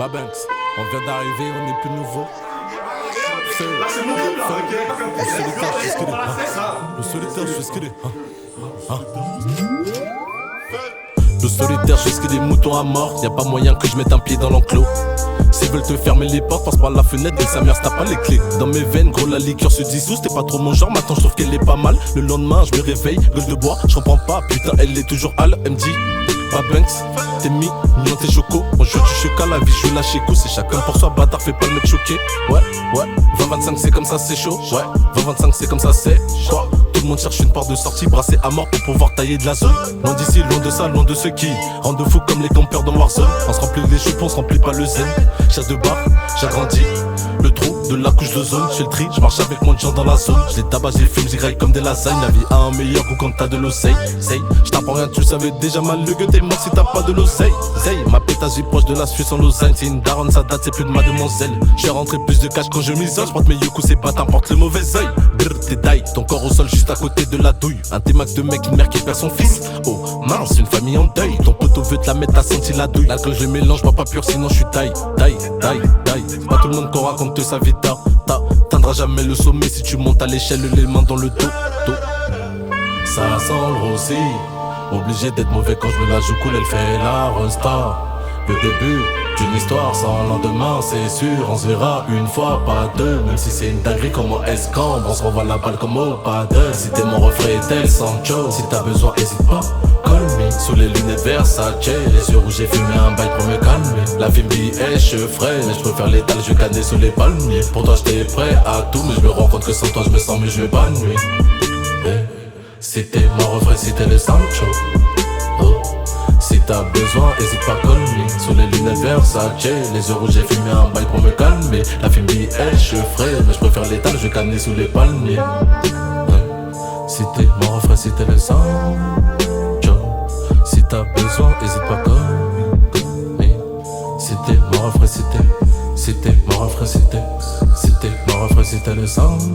Babanks, on vient d'arriver, on est plus nouveau. Là c'est mon clip là, ok. Le solitaire, je fais ce qu'il est. Le solitaire, je fais ce qu'il est, moutons à mort. Y'a pas moyen que je mette un pied dans l'enclos. S'ils veulent te fermer les portes, passe par la fenêtre et sa mère si t'as pas les clés. Dans mes veines, gros la liqueur se dissout, c'était pas trop mon genre, maintenant je trouve qu'elle est pas mal. Le lendemain, je me réveille, gueule de bois, je comprends pas, putain elle est toujours hal. Elle me dit, Babanks, t'es mignon, t'es choco. On joue du choc à la vie, je joue la chéco. C'est chacun pour soi, bâtard, fais pas le mec choqué. Ouais, 20-25 c'est comme ça, c'est chaud. Ouais, 20-25 c'est comme ça, c'est quoi. Tout le monde cherche une porte de sortie, brassé à mort pour pouvoir tailler de la zone. Loin d'ici, loin de ça, loin de ceux qui rendent fous comme les campeurs dans Warzone. On se remplit les cheveux, on se remplit pas le zen. Chasse de bar, j'agrandis le trou de la couche de zone. J'fais le tri, j'marche avec moins de gens dans la zone. J'les tabac, j'les fume, j'y comme des lasagnes. La vie a un meilleur goût quand t'as de l'oseille. J't'apprends rien, tu le savais déjà mal. Le gueux t'es mort si t'as pas de l'oseille. Ma pétasse est proche de la suite sans l'oseille. C'est une daronne, ça date, c'est plus de ma demoiselle. J'fais rentrer plus de cash quand je m'isole. J'porte mes yokus, c'est pas t'importe le mauvais oeil. T'es taille, ton corps au sol juste à côté de la douille. Un T-Max de mec, une mère qui perd son fils. Oh mince, une famille en deuil. Ton poteau veut te la mettre, t'as senti la douille. L'alcool je mélange, pas pur, sinon je suis taille. C'est pas tout le monde qu'on raconte sa vie tard. T'atteindras jamais le sommet si tu montes à l'échelle, les mains dans le dos. Ça sent le rossi. Obligé d'être mauvais quand je me la joue cool, elle fait la resta. Le début d'une histoire sans lendemain, c'est sûr. On se verra une fois, pas deux. Même si c'est une dinguerie comme au escambre, on se renvoie la balle comme au paddle. Si t'es mon refrain, tel Sancho. Si t'as besoin, hésite pas, call me. Sous les lunettes Versace, les yeux rouges, j'ai fumé un bail pour me calmer. La vie me dit, je ferais, mais je préfère l'étal, je canais sous les palmiers. Pour toi, j'étais prêt à tout, mais je me rends compte que sans toi, je me sens mieux, je m'épanouis. Si t'es mon refrain, si t'es le Sancho. Si t'as besoin, hésite pas, call me. Sous les lunettes Versace, les yeux rouges, j'ai fumé un bail pour me calmer. La fille me dit, je ferais, mais je préfère l'étal, je canais sous les palmiers. Si t'es mon refrain, si t'es le Sancho. Si t'as besoin, hésite pas, call me. Si t'es mon refrain, si t'es mon refrain, si t'es mon refrain, si t'es le Sancho.